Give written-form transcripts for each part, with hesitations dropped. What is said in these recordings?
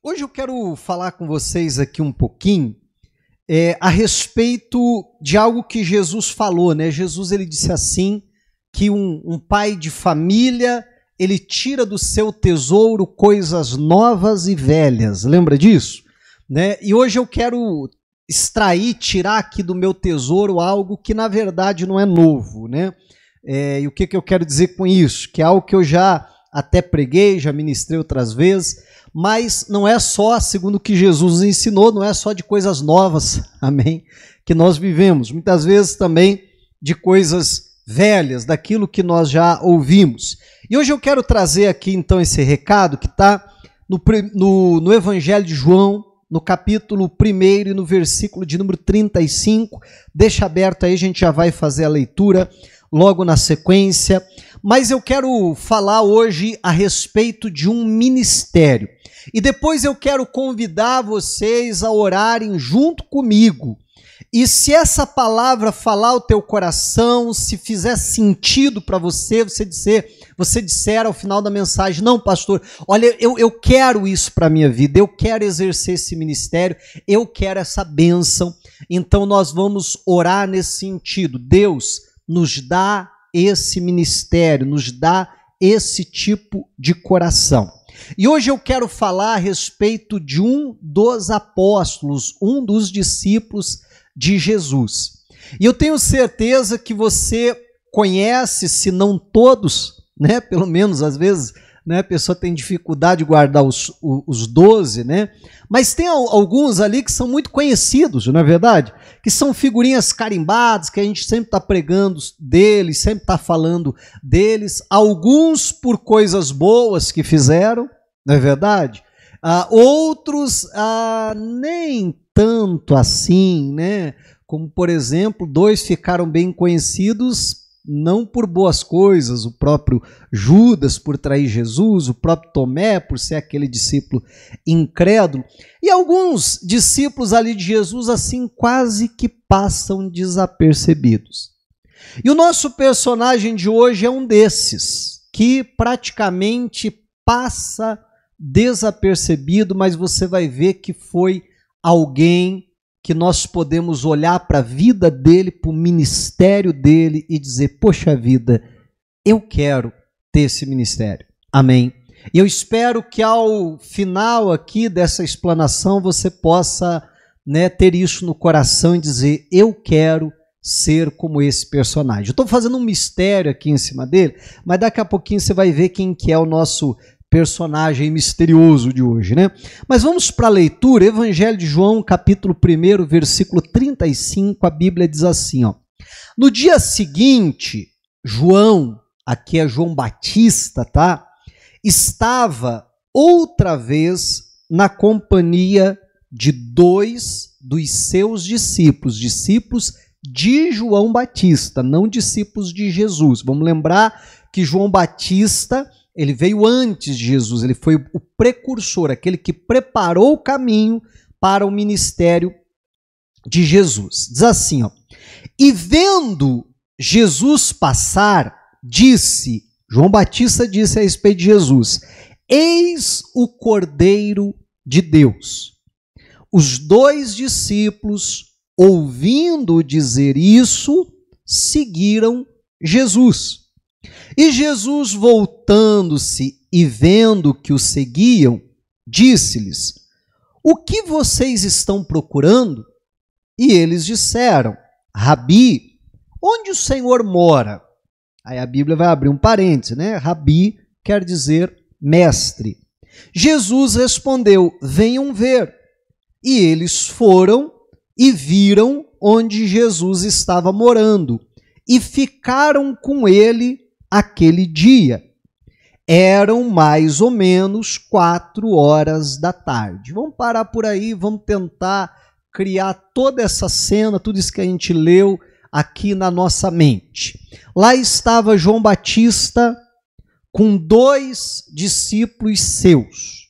Hoje eu quero falar com vocês aqui um pouquinho a respeito de algo que Jesus falou, né? Jesus ele disse assim, que um pai de família, ele tira do seu tesouro coisas novas e velhas, lembra disso? Né? E hoje eu quero tirar aqui do meu tesouro algo que na verdade não é novo, né? E o que eu quero dizer com isso? Que é algo que eu já até preguei, já ministrei outras vezes, mas não é só, segundo o que Jesus ensinou, não é só de coisas novas, amém, que nós vivemos, muitas vezes também de coisas velhas, daquilo que nós já ouvimos. E hoje eu quero trazer aqui então esse recado que está no Evangelho de João, no capítulo 1 e no versículo de número 35, deixa aberto aí, a gente já vai fazer a leitura logo na sequência, mas eu quero falar hoje a respeito de um ministério. E depois eu quero convidar vocês a orarem junto comigo. E se essa palavra falar ao teu coração, se fizer sentido para você, você disser ao final da mensagem, não, pastor, olha, eu quero isso para a minha vida, eu quero exercer esse ministério, eu quero essa bênção. Então nós vamos orar nesse sentido. Deus, nos dá esse ministério, nos dá esse tipo de coração. E hoje eu quero falar a respeito de um dos apóstolos, um dos discípulos de Jesus. E eu tenho certeza que você conhece, se não todos, né? Pelo menos às vezes, né? A pessoa tem dificuldade de guardar os 12, né? Mas tem alguns ali que são muito conhecidos, não é verdade? Que são figurinhas carimbadas, que a gente sempre está pregando deles, sempre está falando deles, alguns por coisas boas que fizeram, não é verdade? Outros nem tanto assim, né? Como, por exemplo, 2 ficaram bem conhecidos não por boas coisas, o próprio Judas por trair Jesus, o próprio Tomé por ser aquele discípulo incrédulo, e alguns discípulos ali de Jesus assim quase que passam desapercebidos. E o nosso personagem de hoje é um desses, que praticamente passa desapercebido, mas você vai ver que foi alguém que nós podemos olhar para a vida dele, para o ministério dele e dizer, poxa vida, eu quero ter esse ministério. Amém? E eu espero que ao final aqui dessa explanação você possa, né, ter isso no coração e dizer, eu quero ser como esse personagem. Eu estou fazendo um mistério aqui em cima dele, mas daqui a pouquinho você vai ver quem que é o nosso personagem misterioso de hoje, né? Mas vamos para a leitura, Evangelho de João, capítulo 1, versículo 35, a Bíblia diz assim, ó. No dia seguinte, João, aqui é João Batista, tá? Estava outra vez na companhia de 2 dos seus discípulos de João Batista, não discípulos de Jesus. Vamos lembrar que João Batista, ele veio antes de Jesus, ele foi o precursor, aquele que preparou o caminho para o ministério de Jesus. Diz assim, ó, e vendo Jesus passar, João Batista disse a respeito de Jesus, eis o Cordeiro de Deus. Os 2 discípulos, ouvindo dizer isso, seguiram Jesus. E Jesus, voltando-se e vendo que o seguiam, disse-lhes, o que vocês estão procurando? E eles disseram, Rabi, onde o Senhor mora? Aí a Bíblia vai abrir um parêntese, né? Rabi quer dizer mestre. Jesus respondeu, venham ver. E eles foram e viram onde Jesus estava morando e ficaram com ele aquele dia. Eram mais ou menos 4h da tarde. Vamos parar por aí, vamos tentar criar toda essa cena, tudo isso que a gente leu aqui na nossa mente. Lá estava João Batista com 2 discípulos seus.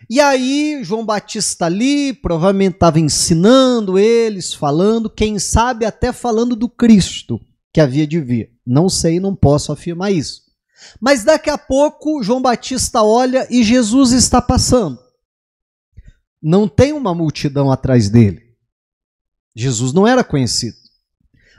E aí, João Batista ali, provavelmente estava ensinando eles, falando, quem sabe até falando do Cristo que havia de vir. Não sei, não posso afirmar isso. Mas daqui a pouco, João Batista olha e Jesus está passando. não tem uma multidão atrás dele. Jesus não era conhecido.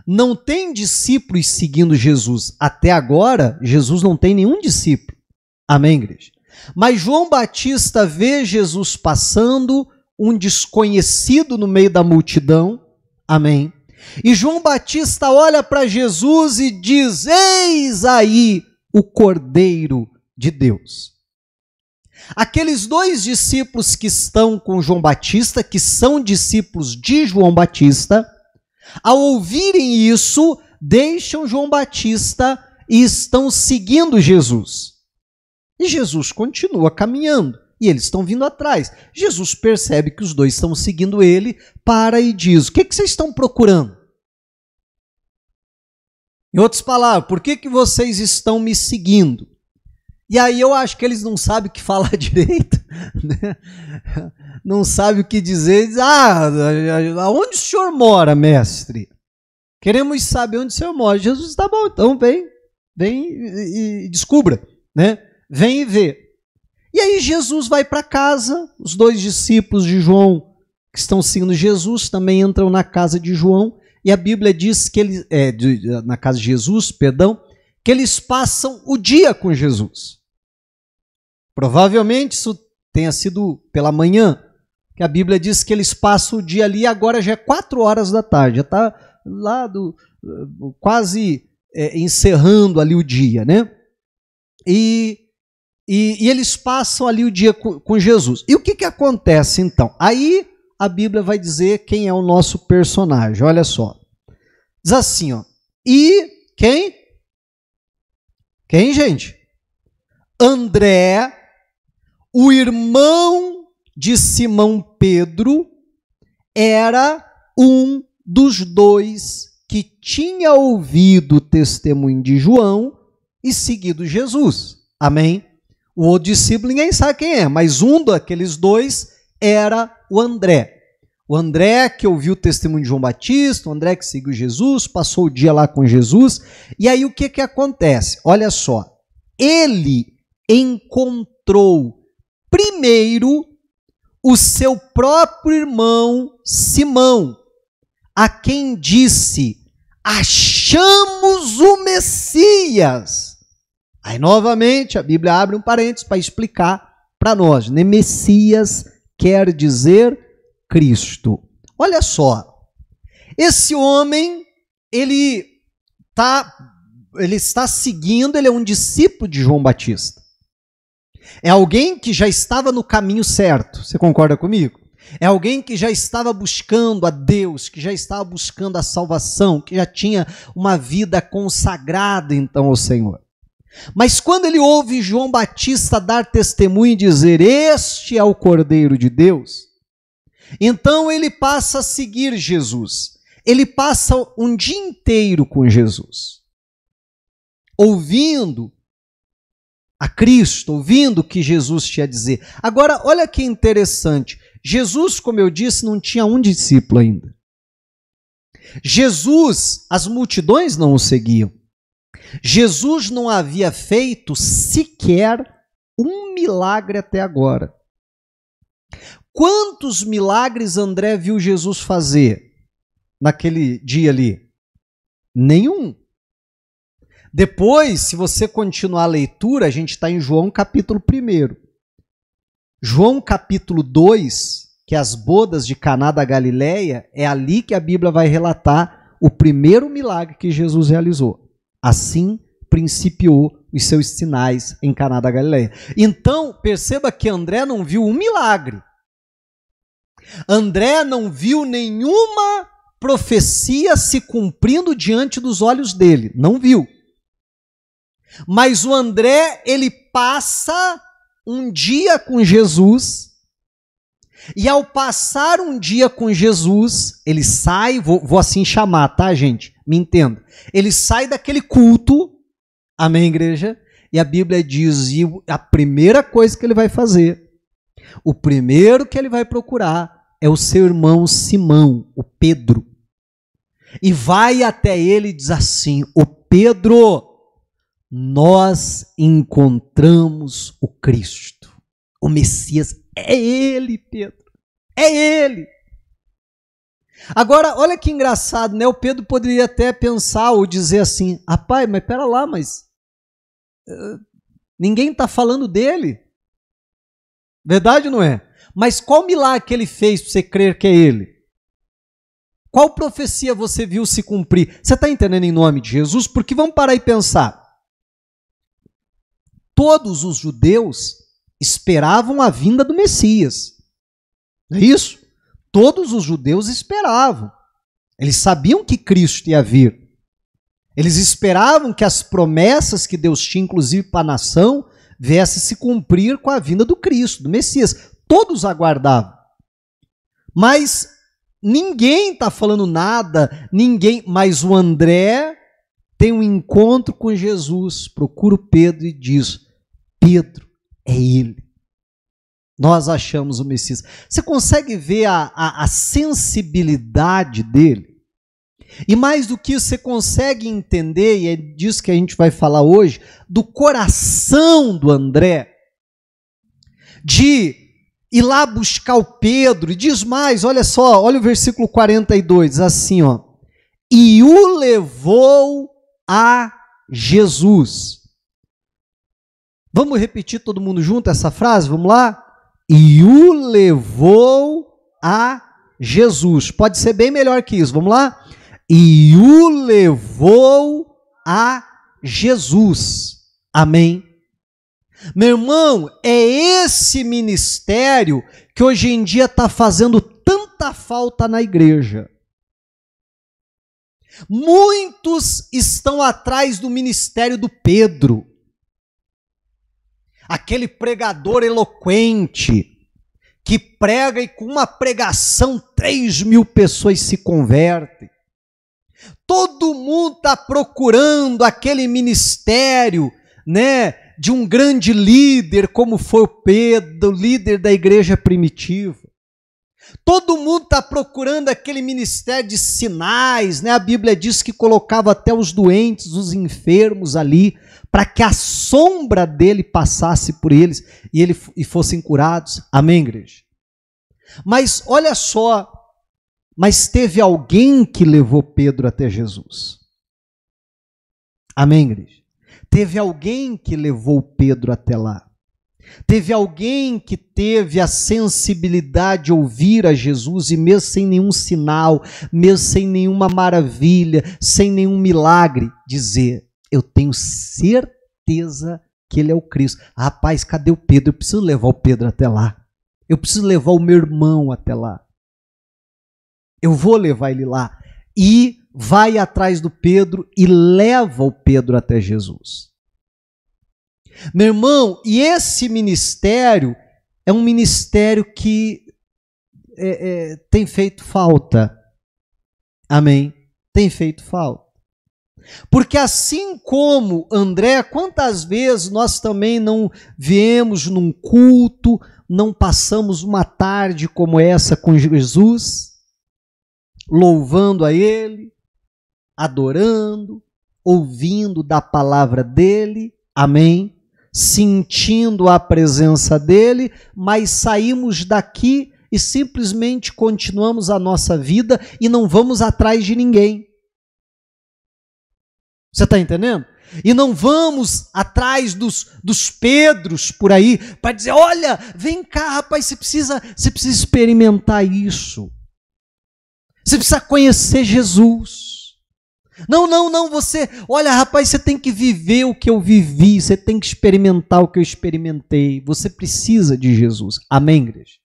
Não tem discípulos seguindo Jesus. Até agora, Jesus não tem nenhum discípulo. Amém, igreja? Mas João Batista vê Jesus passando, um desconhecido no meio da multidão. Amém? E João Batista olha para Jesus e diz: eis aí o Cordeiro de Deus. Aqueles dois discípulos que estão com João Batista, que são discípulos de João Batista, ao ouvirem isso, deixam João Batista e estão seguindo Jesus. E Jesus continua caminhando, e eles estão vindo atrás. Jesus percebe que os dois estão seguindo ele, para e diz: o que vocês estão procurando? Em outras palavras, por que vocês estão me seguindo? E aí eu acho que eles não sabem o que falar direito, né? Não sabem o que dizer. Diz: aonde o senhor mora, mestre? Queremos saber onde o senhor mora. Jesus: tá bom, então vem e descubra, né? Vem e vê. E aí Jesus vai para casa, os dois discípulos de João que estão seguindo Jesus também entram na casa de João, e a Bíblia diz que eles, na casa de Jesus, perdão, que eles passam o dia com Jesus. Provavelmente isso tenha sido pela manhã, que a Bíblia diz que eles passam o dia ali, e agora já é 4 horas da tarde, já está lá quase encerrando ali o dia, né? E eles passam ali o dia com Jesus. E o que acontece então? Aí a Bíblia vai dizer quem é o nosso personagem. Olha só. Diz assim, ó. E quem? Quem, gente? André, o irmão de Simão Pedro, era um dos dois que tinha ouvido o testemunho de João e seguido Jesus. Amém? O outro discípulo ninguém sabe quem é, mas um daqueles dois era o André. O André que ouviu o testemunho de João Batista, o André que seguiu Jesus, passou o dia lá com Jesus. E aí o que acontece? Olha só, ele encontrou primeiro o seu próprio irmão Simão, a quem disse: achamos o Messias. Aí, novamente, a Bíblia abre um parênteses para explicar para nós. Né? Messias quer dizer Cristo. Olha só, esse homem, ele está seguindo, ele é um discípulo de João Batista. É alguém que já estava no caminho certo. Você concorda comigo? É alguém que já estava buscando a Deus, que já estava buscando a salvação, que já tinha uma vida consagrada, então, ao Senhor. Mas quando ele ouve João Batista dar testemunho e dizer: este é o Cordeiro de Deus, então ele passa a seguir Jesus. Ele passa um dia inteiro com Jesus, ouvindo a Cristo, ouvindo o que Jesus tinha a dizer. Agora, olha que interessante. Jesus, como eu disse, não tinha um discípulo ainda. Jesus, as multidões não o seguiam. Jesus não havia feito sequer um milagre até agora. Quantos milagres André viu Jesus fazer naquele dia ali? Nenhum. Depois, se você continuar a leitura, a gente está em João capítulo 1. João capítulo 2, que é as bodas de Caná da Galileia, é ali que a Bíblia vai relatar o primeiro milagre que Jesus realizou. Assim principiou os seus sinais em Caná da Galileia. Então, perceba que André não viu um milagre. André não viu nenhuma profecia se cumprindo diante dos olhos dele. Não viu. Mas o André, ele passa um dia com Jesus, e ao passar um dia com Jesus, ele sai, vou assim chamar, tá, gente? Me entenda. Ele sai daquele culto, amém, igreja? E a Bíblia diz, e a primeira coisa que ele vai fazer, o primeiro que ele vai procurar é o seu irmão Simão, o Pedro. E vai até ele e diz assim: ô Pedro, nós encontramos o Cristo, o Messias. É ele, Pedro. É ele. Agora, olha que engraçado, né? O Pedro poderia até pensar ou dizer assim, rapaz, mas pera lá, mas ninguém está falando dele. Verdade ou não é? Mas qual milagre que ele fez para você crer que é ele? Qual profecia você viu se cumprir? Você está entendendo em nome de Jesus? Porque vamos parar e pensar. Todos os judeus esperavam a vinda do Messias. Não é isso? Todos os judeus esperavam. Eles sabiam que Cristo ia vir. Eles esperavam que as promessas que Deus tinha, inclusive para a nação, viessem se cumprir com a vinda do Cristo, do Messias. Todos aguardavam. Mas ninguém está falando nada, mas o André tem um encontro com Jesus, procura o Pedro e diz, Pedro, é ele. Nós achamos o Messias. Você consegue ver a sensibilidade dele? E mais do que isso, você consegue entender, e é disso que a gente vai falar hoje, do coração do André, de ir lá buscar o Pedro, e diz mais, olha só, olha o versículo 42, assim, ó, e o levou a Jesus. Vamos repetir todo mundo junto essa frase? Vamos lá? E o levou a Jesus. Pode ser bem melhor que isso. Vamos lá? E o levou a Jesus. Amém? Meu irmão, é esse ministério que hoje em dia está fazendo tanta falta na igreja. Muitos estão atrás do ministério do Pedro. Aquele pregador eloquente, que prega e com uma pregação 3.000 pessoas se convertem. Todo mundo está procurando aquele ministério, né, de um grande líder, como foi o Pedro, líder da igreja primitiva. Todo mundo está procurando aquele ministério de sinais, né? A Bíblia diz que colocava até os doentes, os enfermos ali, para que a sombra dele passasse por eles e fossem curados. Amém, igreja? Mas olha só, mas teve alguém que levou Pedro até Jesus. Amém, igreja? Teve alguém que levou Pedro até lá. Teve alguém que teve a sensibilidade de ouvir a Jesus e mesmo sem nenhum sinal, mesmo sem nenhuma maravilha, sem nenhum milagre, dizer, eu tenho certeza que ele é o Cristo. Rapaz, cadê o Pedro? Eu preciso levar o Pedro até lá. Eu preciso levar o meu irmão até lá. Eu vou levar ele lá. E vai atrás do Pedro e leva o Pedro até Jesus. Meu irmão, e esse ministério é um ministério que tem feito falta. Amém? Tem feito falta. Porque assim como André, quantas vezes nós também não viemos num culto, não passamos uma tarde como essa com Jesus, louvando a Ele, adorando, ouvindo da palavra dEle, amém? Sentindo a presença dEle, mas saímos daqui e simplesmente continuamos a nossa vida e não vamos atrás de ninguém. Você está entendendo? E não vamos atrás dos Pedros por aí para dizer, olha, vem cá, rapaz, você precisa experimentar isso. Você precisa conhecer Jesus. Não, você, olha, rapaz, você tem que viver o que eu vivi, você tem que experimentar o que eu experimentei. Você precisa de Jesus. Amém, igreja?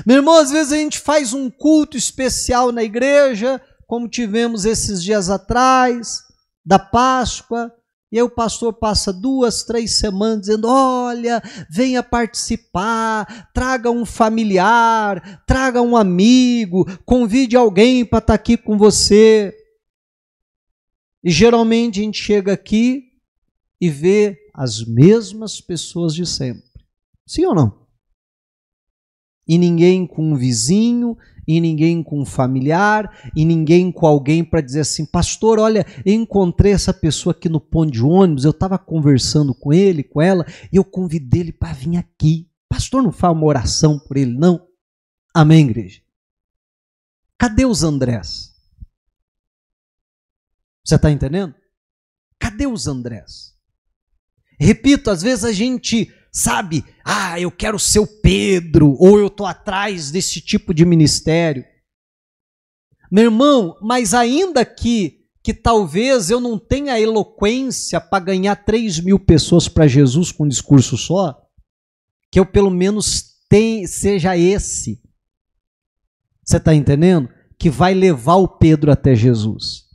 Meu irmão, às vezes a gente faz um culto especial na igreja, como tivemos esses dias atrás, da Páscoa, e aí o pastor passa 2, 3 semanas dizendo, olha, venha participar, traga um familiar, traga um amigo, convide alguém para estar aqui com você. E geralmente a gente chega aqui e vê as mesmas pessoas de sempre. Sim ou não? E ninguém com um vizinho, e ninguém com um familiar, e ninguém com alguém para dizer assim, pastor, olha, eu encontrei essa pessoa aqui no ponto de ônibus, eu estava conversando com ele, com ela, e eu convidei ele para vir aqui. Pastor, não faz uma oração por ele, não? Amém, igreja? Cadê os Andrés? Você está entendendo? Cadê os Andrés? Repito, às vezes a gente sabe, eu quero ser o Pedro, ou eu estou atrás desse tipo de ministério. Meu irmão, mas ainda que talvez eu não tenha eloquência para ganhar 3.000 pessoas para Jesus com um discurso só, que eu pelo menos seja esse, você está entendendo? Que vai levar o Pedro até Jesus.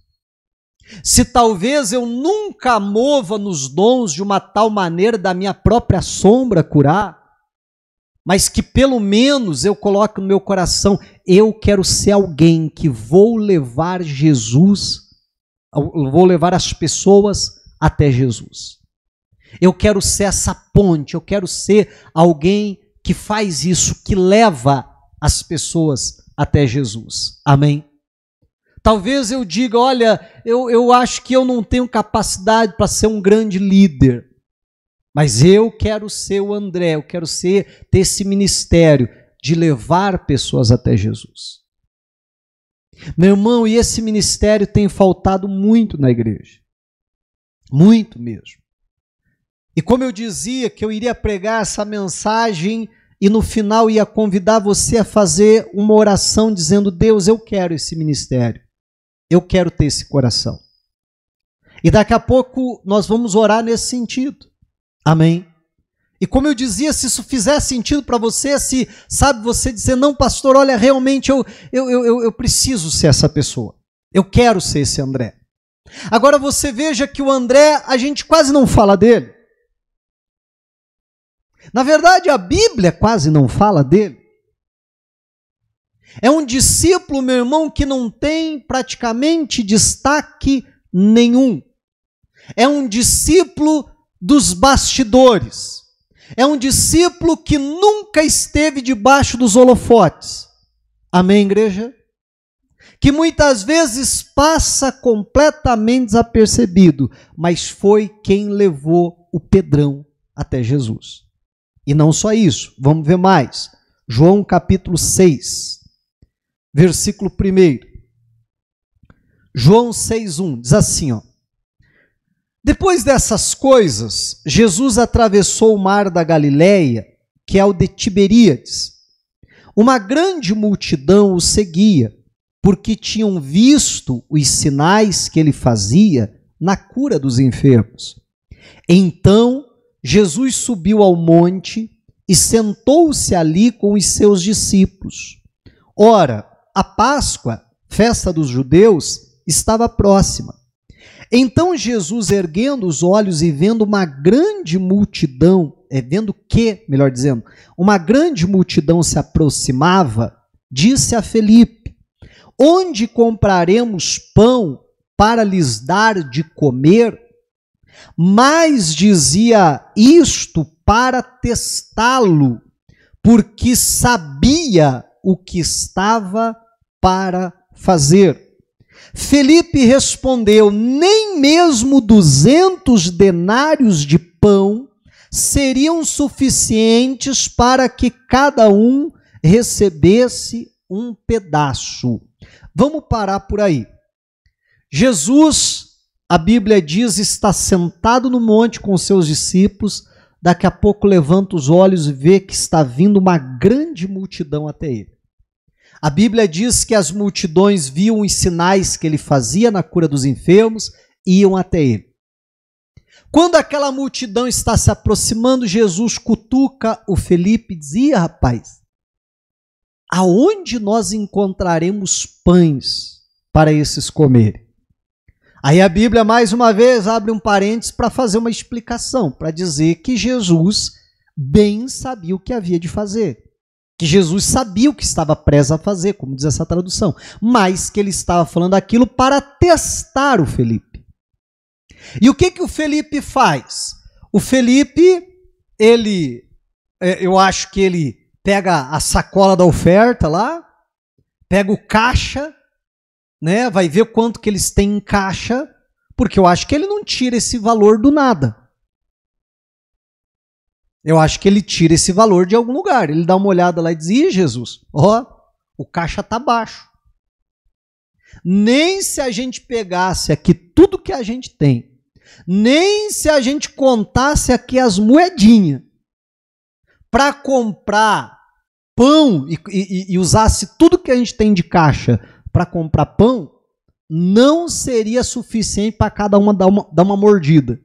Se talvez eu nunca mova nos dons de uma tal maneira da minha própria sombra curar, mas que pelo menos eu coloque no meu coração, eu quero ser alguém que vou levar Jesus, vou levar as pessoas até Jesus. Eu quero ser essa ponte, eu quero ser alguém que faz isso, que leva as pessoas até Jesus. Amém? Talvez eu diga, olha, eu acho que eu não tenho capacidade para ser um grande líder, mas eu quero ser o André, eu quero ter esse ministério de levar pessoas até Jesus. Meu irmão, e esse ministério tem faltado muito na igreja. Muito mesmo. E como eu dizia que eu iria pregar essa mensagem e no final ia convidar você a fazer uma oração dizendo, Deus, eu quero esse ministério. Eu quero ter esse coração. E daqui a pouco nós vamos orar nesse sentido. Amém? E como eu dizia, se isso fizer sentido para você, se sabe você dizer, não pastor, olha, realmente eu preciso ser essa pessoa. Eu quero ser esse André. Agora você veja que o André, a gente quase não fala dele. Na verdade, a Bíblia quase não fala dele. É um discípulo, meu irmão, que não tem praticamente destaque nenhum. É um discípulo dos bastidores. É um discípulo que nunca esteve debaixo dos holofotes. Amém, igreja? Que muitas vezes passa completamente desapercebido, mas foi quem levou o Pedrão até Jesus. E não só isso, vamos ver mais. João capítulo 6, versículo 1. João 6:1 diz assim, ó. Depois dessas coisas, Jesus atravessou o mar da Galileia, que é o de Tiberíades. Uma grande multidão o seguia, porque tinham visto os sinais que ele fazia na cura dos enfermos. Então, Jesus subiu ao monte e sentou-se ali com os seus discípulos. Ora, a Páscoa, festa dos judeus, estava próxima. Então Jesus, erguendo os olhos e vendo uma grande multidão, uma grande multidão se aproximava, disse a Felipe, onde compraremos pão para lhes dar de comer? Mas dizia isto para testá-lo, porque sabia o que estava para fazer. Felipe respondeu, nem mesmo 200 denários de pão seriam suficientes para que cada um recebesse um pedaço. Vamos parar por aí. Jesus, a Bíblia diz, está sentado no monte com seus discípulos, daqui a pouco levanta os olhos e vê que está vindo uma grande multidão até ele. A Bíblia diz que as multidões viam os sinais que ele fazia na cura dos enfermos e iam até ele. Quando aquela multidão está se aproximando, Jesus cutuca o Felipe e dizia, rapaz, aonde nós encontraremos pães para esses comerem? Aí a Bíblia, mais uma vez, abre um parênteses para fazer uma explicação, para dizer que Jesus bem sabia o que havia de fazer. Que Jesus sabia o que estava prestes a fazer, como diz essa tradução, mas que ele estava falando aquilo para testar o Felipe. E o que o Felipe faz? O Felipe, eu acho que ele pega a sacola da oferta lá, pega o caixa, né, vai ver quanto que eles têm em caixa, porque eu acho que ele não tira esse valor do nada. Eu acho que ele tira esse valor de algum lugar. Ele dá uma olhada lá e diz: Ih, Jesus, ó, o caixa está baixo. Nem se a gente pegasse aqui tudo que a gente tem, nem se a gente contasse aqui as moedinhas para comprar pão e usasse tudo que a gente tem de caixa para comprar pão, não seria suficiente para cada uma dar uma mordida,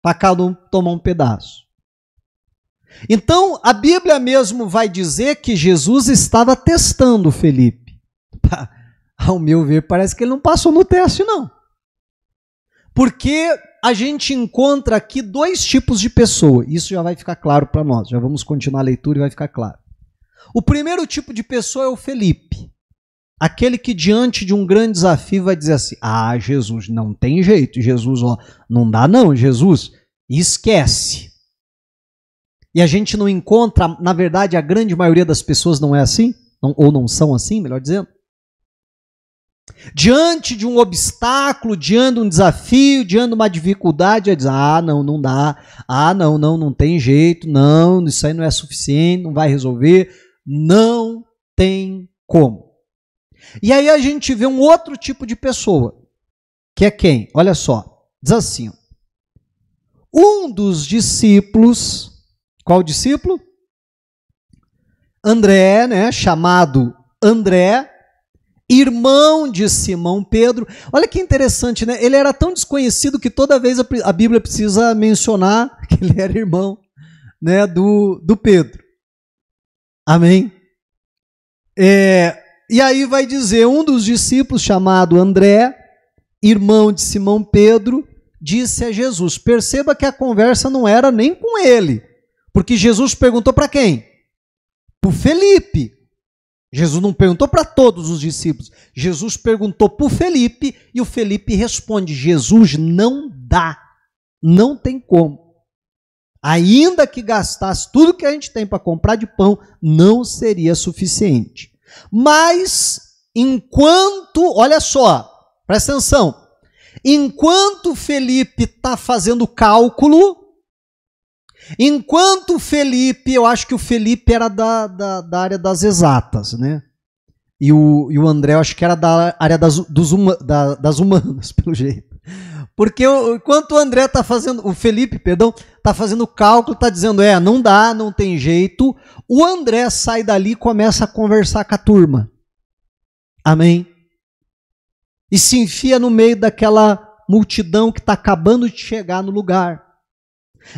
para cada um tomar um pedaço. Então, a Bíblia mesmo vai dizer que Jesus estava testando Felipe. Ao meu ver, parece que ele não passou no teste, não. Porque a gente encontra aqui dois tipos de pessoa. Isso já vai ficar claro para nós. Já vamos continuar a leitura e vai ficar claro. O primeiro tipo de pessoa é o Felipe. Aquele que diante de um grande desafio vai dizer assim: ah, Jesus, não tem jeito. Jesus, ó, não dá não, Jesus, esquece. E a gente não encontra, na verdade, a grande maioria das pessoas não é assim, ou não são assim, melhor dizendo. Diante de um obstáculo, diante de um desafio, diante de uma dificuldade, vai dizer: ah, não dá, ah, não tem jeito, não, isso aí não é suficiente, não vai resolver, não tem como. E aí a gente vê um outro tipo de pessoa, que é quem? Olha só, diz assim: um dos discípulos. Qual discípulo? André, né, chamado André, irmão de Simão Pedro. Olha que interessante, né? Ele era tão desconhecido que toda vez a Bíblia precisa mencionar que ele era irmão, né, do Pedro. Amém? E aí vai dizer, um dos discípulos, chamado André, irmão de Simão Pedro, disse a Jesus. Perceba que a conversa não era nem com ele. Porque Jesus perguntou para quem? Para o Felipe. Jesus não perguntou para todos os discípulos. Jesus perguntou para o Felipe e o Felipe responde: Jesus, não dá. Não tem como. Ainda que gastasse tudo que a gente tem para comprar de pão, não seria suficiente. Mas, enquanto, olha só, presta atenção. Enquanto Felipe está fazendo cálculo, enquanto Felipe, eu acho que o Felipe era da área das exatas, né? E o André, eu acho que era da área das humanas, pelo jeito. Porque enquanto o André está fazendo, o Felipe, perdão, está fazendo cálculo, está dizendo, não dá, não tem jeito, o André sai dali e começa a conversar com a turma. Amém? E se enfia no meio daquela multidão que está acabando de chegar no lugar.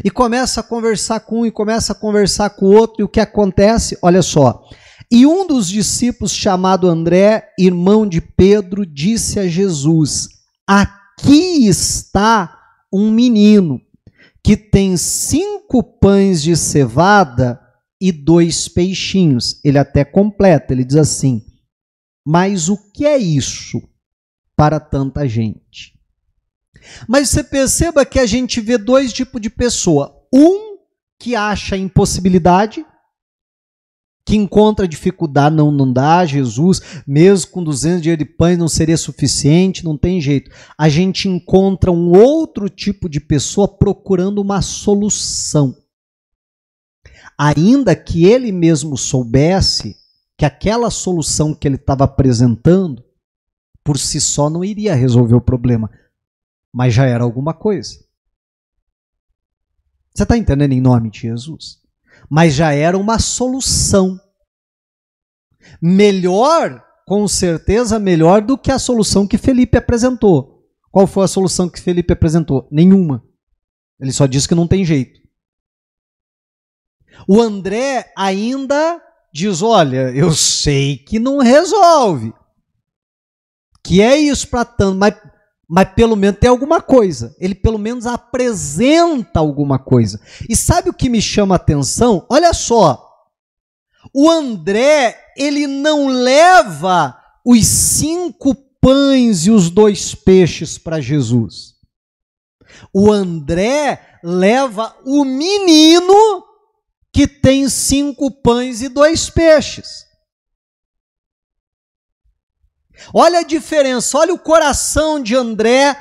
E começa a conversar com um e começa a conversar com o outro, e o que acontece? Olha só. E um dos discípulos, chamado André, irmão de Pedro, disse a Jesus: aqui está um menino que tem 5 pães de cevada e 2 peixinhos. Ele até completa, ele diz assim: mas o que é isso para tanta gente? Mas você perceba que a gente vê dois tipos de pessoa. Um que acha impossibilidade, que encontra dificuldade, não dá, Jesus, mesmo com 200 dias de pães não seria suficiente, não tem jeito. A gente encontra um outro tipo de pessoa procurando uma solução. Ainda que ele mesmo soubesse que aquela solução que ele estava apresentando, por si só não iria resolver o problema. Mas já era alguma coisa. Você está entendendo em nome de Jesus? Mas já era uma solução. Melhor, com certeza, melhor do que a solução que Felipe apresentou. Qual foi a solução que Felipe apresentou? Nenhuma. Ele só disse que não tem jeito. O André ainda diz, olha, eu sei que não resolve. Que é isso para tanto, mas pelo menos tem alguma coisa. Ele pelo menos apresenta alguma coisa. E sabe o que me chama a atenção? Olha só. O André, ele não leva os 5 pães e os 2 peixes para Jesus. O André leva o menino que tem 5 pães e 2 peixes. Olha a diferença, olha o coração de André,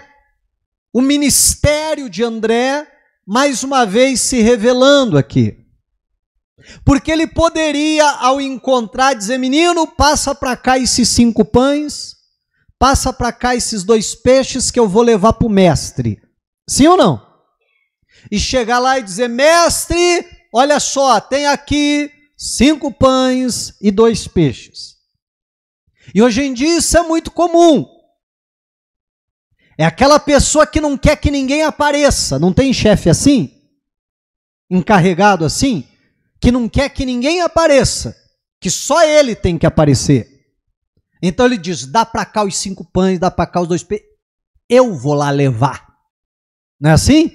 o ministério de André, mais uma vez se revelando aqui. Porque ele poderia, ao encontrar, dizer: menino, passa para cá esses 5 pães, passa para cá esses 2 peixes que eu vou levar para o mestre. Sim ou não? E chegar lá e dizer: mestre, olha só, tem aqui 5 pães e 2 peixes. E hoje em dia isso é muito comum. É aquela pessoa que não quer que ninguém apareça. Não tem chefe assim? Encarregado assim? Que não quer que ninguém apareça. Que só ele tem que aparecer. Então ele diz: dá para cá os 5 pães, dá para cá os 2 peixes. Eu vou lá levar. Não é assim?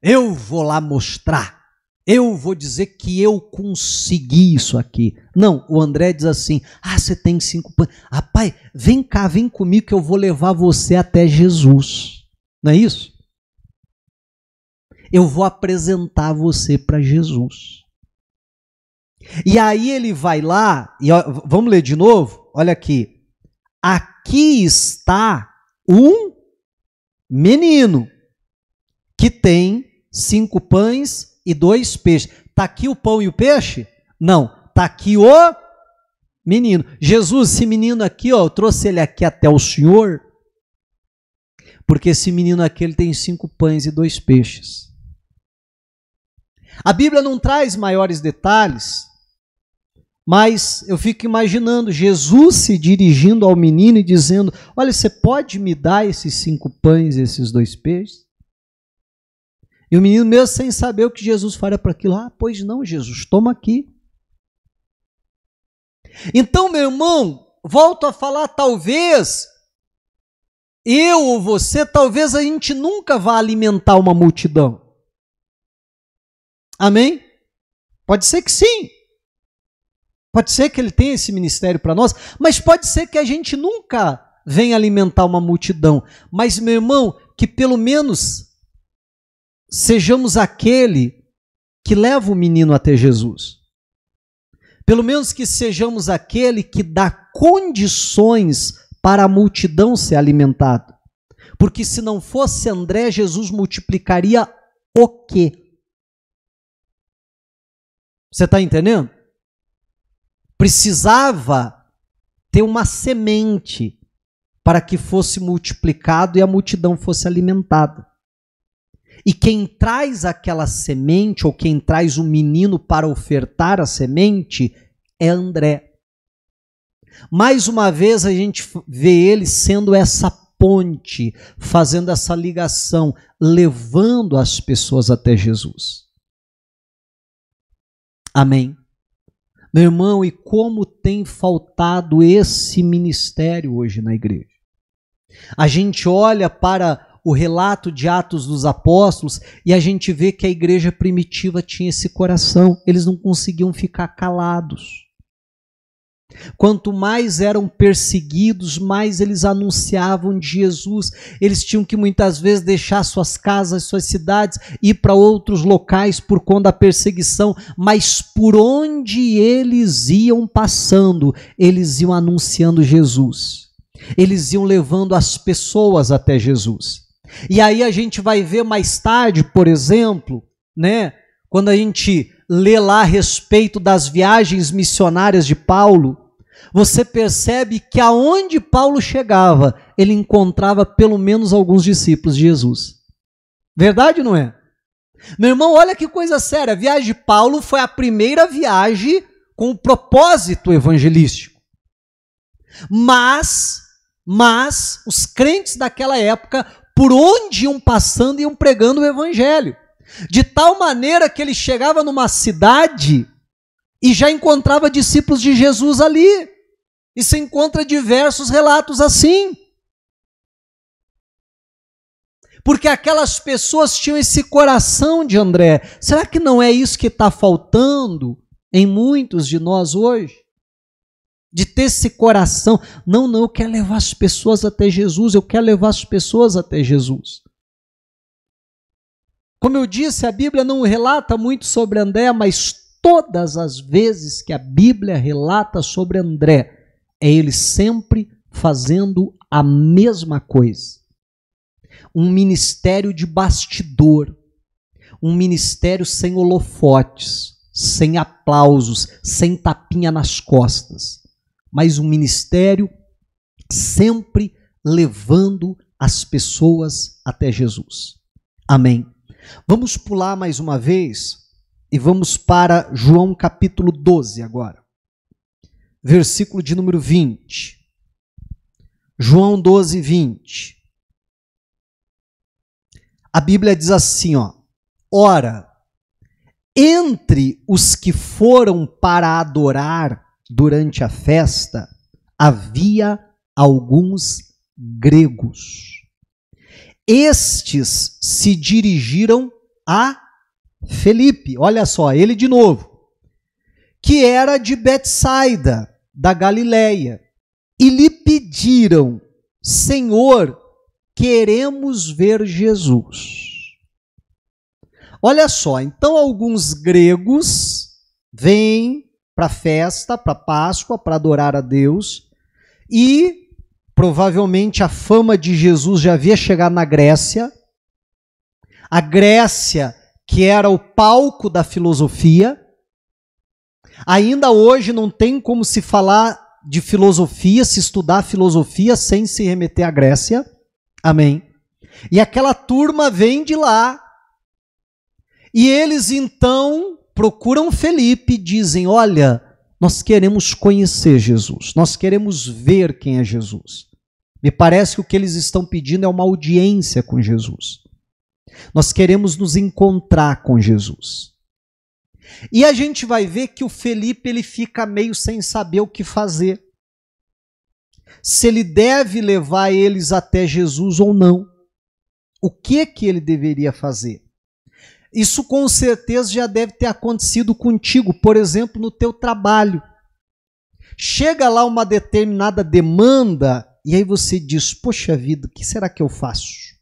Eu vou lá mostrar. Eu vou dizer que eu consegui isso aqui. Não, o André diz assim: ah, você tem 5 pães. Rapaz, vem cá, vem comigo que eu vou levar você até Jesus. Não é isso? Eu vou apresentar você para Jesus. E aí ele vai lá, e ó, vamos ler de novo? Olha aqui. Aqui está um menino que tem 5 pães e 2 peixes. Está aqui o pão e o peixe? Não, está aqui o menino. Jesus, esse menino aqui, ó, eu trouxe ele aqui até o Senhor, porque esse menino aqui ele tem 5 pães e 2 peixes. A Bíblia não traz maiores detalhes, mas eu fico imaginando Jesus se dirigindo ao menino e dizendo: olha, você pode me dar esses 5 pães e esses 2 peixes? E o menino, mesmo sem saber o que Jesus faria para aquilo: ah, pois não, Jesus, toma aqui. Então, meu irmão, volto a falar, talvez eu ou você, talvez a gente nunca vá alimentar uma multidão. Amém? Pode ser que sim. Pode ser que ele tenha esse ministério para nós, mas pode ser que a gente nunca venha alimentar uma multidão. Mas, meu irmão, que pelo menos sejamos aquele que leva o menino até Jesus. Pelo menos que sejamos aquele que dá condições para a multidão ser alimentada. Porque se não fosse André, Jesus multiplicaria o quê? Você está entendendo? Precisava ter uma semente para que fosse multiplicado e a multidão fosse alimentada. E quem traz aquela semente, ou quem traz o menino para ofertar a semente, é André. Mais uma vez a gente vê ele sendo essa ponte, fazendo essa ligação, levando as pessoas até Jesus. Amém? Meu irmão, e como tem faltado esse ministério hoje na igreja? A gente olha para o relato de Atos dos Apóstolos e a gente vê que a igreja primitiva tinha esse coração. Eles não conseguiam ficar calados. Quanto mais eram perseguidos, mais eles anunciavam de Jesus. Eles tinham que muitas vezes deixar suas casas, suas cidades, ir para outros locais por conta da perseguição, mas por onde eles iam passando, eles iam anunciando Jesus. Eles iam levando as pessoas até Jesus. E aí a gente vai ver mais tarde, por exemplo, né, quando a gente lê lá a respeito das viagens missionárias de Paulo, você percebe que aonde Paulo chegava, ele encontrava pelo menos alguns discípulos de Jesus. Verdade ou não é? Meu irmão, olha que coisa séria. A viagem de Paulo foi a primeira viagem com o propósito evangelístico. Mas os crentes daquela época, por onde iam passando, iam pregando o evangelho. De tal maneira que ele chegava numa cidade e já encontrava discípulos de Jesus ali. E se encontra diversos relatos assim. Porque aquelas pessoas tinham esse coração de André. Será que não é isso que está faltando em muitos de nós hoje? De ter esse coração. Não, eu quero levar as pessoas até Jesus. Eu quero levar as pessoas até Jesus. Como eu disse, a Bíblia não relata muito sobre André, mas todas as vezes que a Bíblia relata sobre André, é ele sempre fazendo a mesma coisa. Um ministério de bastidor. um ministério sem holofotes, sem aplausos, sem tapinha nas costas, mas um ministério sempre levando as pessoas até Jesus. Amém. Vamos pular mais uma vez e vamos para João capítulo 12 agora. Versículo de número 20. João 12, 20. A Bíblia diz assim, ó: ora, entre os que foram para adorar durante a festa, havia alguns gregos. Estes se dirigiram a Felipe, olha só, ele de novo, que era de Betsaida, da Galileia, e lhe pediram: Senhor, queremos ver Jesus. Olha só, então alguns gregos vêm para a festa, para a Páscoa, para adorar a Deus, e provavelmente a fama de Jesus já havia chegado na Grécia. A Grécia, que era o palco da filosofia. Ainda hoje não tem como se falar de filosofia, se estudar filosofia sem se remeter à Grécia. Amém. E aquela turma vem de lá. E eles então procuram Felipe e dizem: olha, nós queremos conhecer Jesus, nós queremos ver quem é Jesus. Me parece que o que eles estão pedindo é uma audiência com Jesus. Nós queremos nos encontrar com Jesus. E a gente vai ver que o Felipe ele fica meio sem saber o que fazer. Se ele deve levar eles até Jesus ou não. O que ele deveria fazer? Isso com certeza já deve ter acontecido contigo, por exemplo, no teu trabalho. Chega lá uma determinada demanda e aí você diz: poxa vida, o que será que eu faço?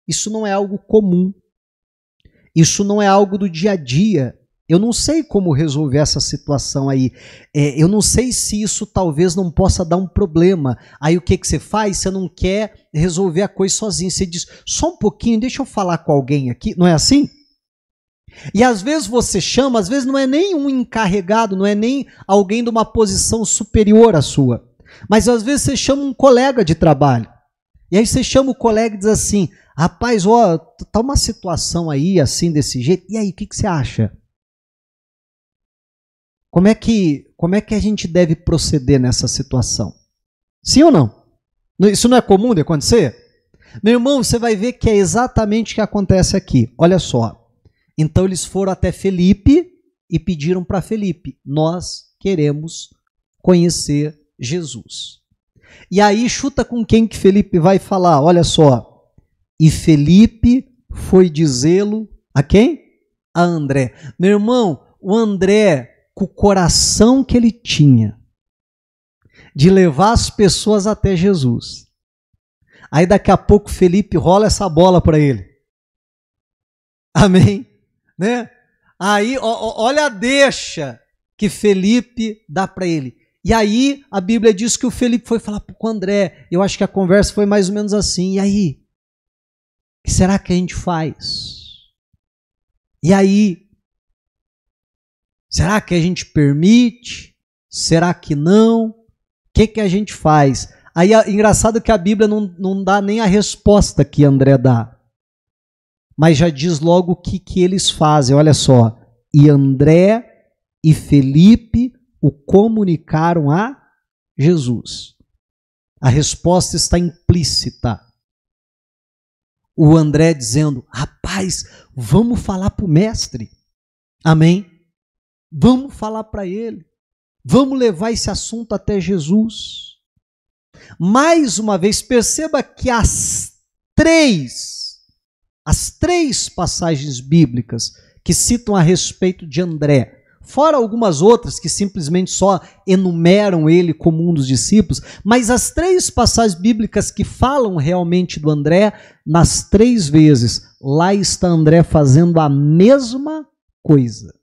Isso não é algo comum. Isso não é algo do dia a dia. Eu não sei como resolver essa situação aí. Eu não sei se isso talvez não possa dar um problema. Aí o que você faz? Você não quer resolver a coisa sozinho. Você diz: só um pouquinho, deixa eu falar com alguém aqui. Não é assim? E às vezes você chama, às vezes não é nem um encarregado, não é nem alguém de uma posição superior à sua. Mas às vezes você chama um colega de trabalho. E aí você chama o colega e diz assim: rapaz, ó, tá uma situação aí assim, desse jeito. E aí, o que você acha? Como é que a gente deve proceder nessa situação? Sim ou não? Isso não é comum de acontecer? Meu irmão, você vai ver que é exatamente o que acontece aqui. Olha só. Então eles foram até Felipe e pediram para Felipe: nós queremos conhecer Jesus. E aí chuta com quem que Felipe vai falar. Olha só. E Felipe foi dizê-lo a quem? A André. Meu irmão, o André, com o coração que ele tinha de levar as pessoas até Jesus. Aí daqui a pouco Felipe rola essa bola para ele. Amém? Né? Aí olha a deixa que Felipe dá para ele. E aí a Bíblia diz que o Felipe foi falar com o André. Eu acho que a conversa foi mais ou menos assim. E aí? O que será que a gente faz? E aí? Será que a gente permite? Será que não? O que a gente faz? Aí é engraçado que a Bíblia não dá nem a resposta que André dá. Mas já diz logo o que eles fazem. Olha só. E André e Felipe o comunicaram a Jesus. A resposta está implícita. O André dizendo: rapaz, vamos falar para o mestre. Amém? Vamos falar para ele. Vamos levar esse assunto até Jesus. Mais uma vez, perceba que as três passagens bíblicas que citam a respeito de André, fora algumas outras que simplesmente só enumeram ele como um dos discípulos, mas as três passagens bíblicas que falam realmente do André, nas três vezes, lá está André fazendo a mesma coisa,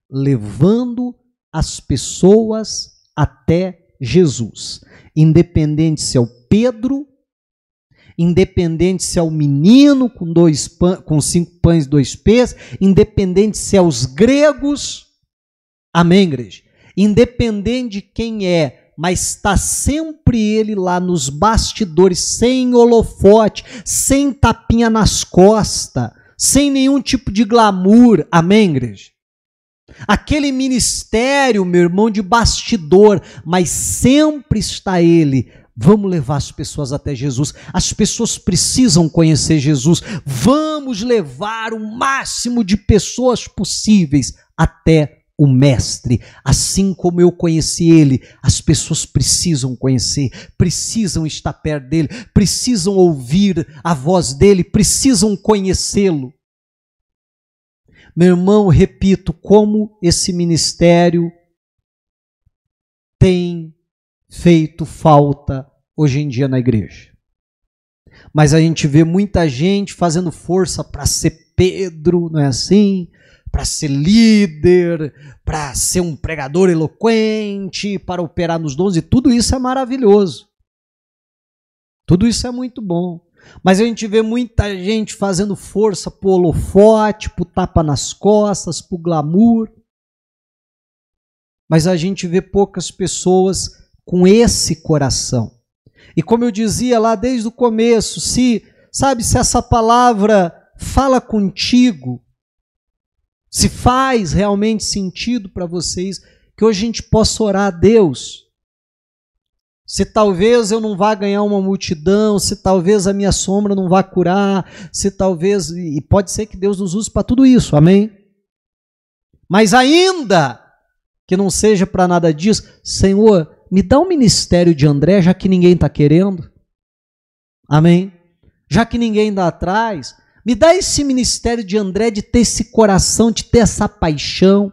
levando as pessoas até Jesus. Independente se é o Pedro, independente se é o menino com 5 pães e 2 peixes, independente se é os gregos, amém, igreja? Independente de quem é, mas está sempre ele lá nos bastidores, sem holofote, sem tapinha nas costas, sem nenhum tipo de glamour, amém, igreja? Aquele ministério, meu irmão, de bastidor, mas sempre está ele. Vamos levar as pessoas até Jesus. As pessoas precisam conhecer Jesus. Vamos levar o máximo de pessoas possíveis até o Mestre. Assim como eu conheci ele, as pessoas precisam conhecer, precisam estar perto dele, precisam ouvir a voz dele, precisam conhecê-lo. Meu irmão, repito, como esse ministério tem feito falta hoje em dia na igreja. Mas a gente vê muita gente fazendo força para ser Pedro, não é assim? Para ser líder, para ser um pregador eloquente, para operar nos dons, e tudo isso é maravilhoso. Tudo isso é muito bom. Mas a gente vê muita gente fazendo força pro holofote, pro tapa nas costas, pro glamour. Mas a gente vê poucas pessoas com esse coração. E como eu dizia lá desde o começo, se essa palavra fala contigo, se faz realmente sentido para vocês, que hoje a gente possa orar a Deus. Se talvez eu não vá ganhar uma multidão, se talvez a minha sombra não vá curar, se talvez, e pode ser que Deus nos use para tudo isso, amém? Mas ainda que não seja para nada disso, Senhor, me dá um ministério de André, já que ninguém está querendo, amém? Já que ninguém dá atrás, me dá esse ministério de André, de ter esse coração, de ter essa paixão,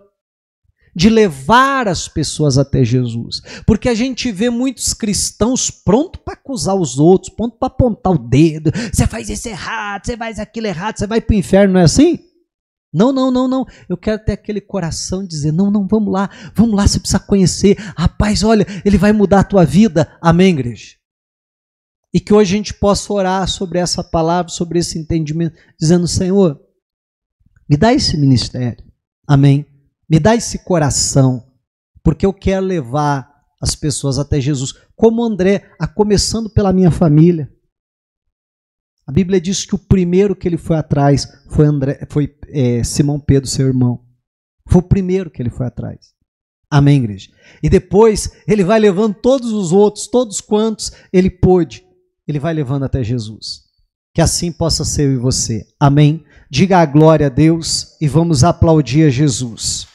de levar as pessoas até Jesus. Porque a gente vê muitos cristãos prontos para acusar os outros, prontos para apontar o dedo. Você faz isso errado, você faz aquilo errado, você vai para o inferno, não é assim? Não. Eu quero ter aquele coração de dizer, não, vamos lá, você precisa conhecer. Rapaz, olha, ele vai mudar a tua vida. Amém, igreja? E que hoje a gente possa orar sobre essa palavra, sobre esse entendimento, dizendo, Senhor, me dá esse ministério. Amém? Me dá esse coração, porque eu quero levar as pessoas até Jesus, como André, começando pela minha família. A Bíblia diz que o primeiro que ele foi atrás foi Simão Pedro, seu irmão. Foi o primeiro que ele foi atrás. Amém, igreja? E depois ele vai levando todos os outros, todos quantos ele pôde, ele vai levando até Jesus. Que assim possa ser eu e você. Amém? Diga a glória a Deus e vamos aplaudir a Jesus.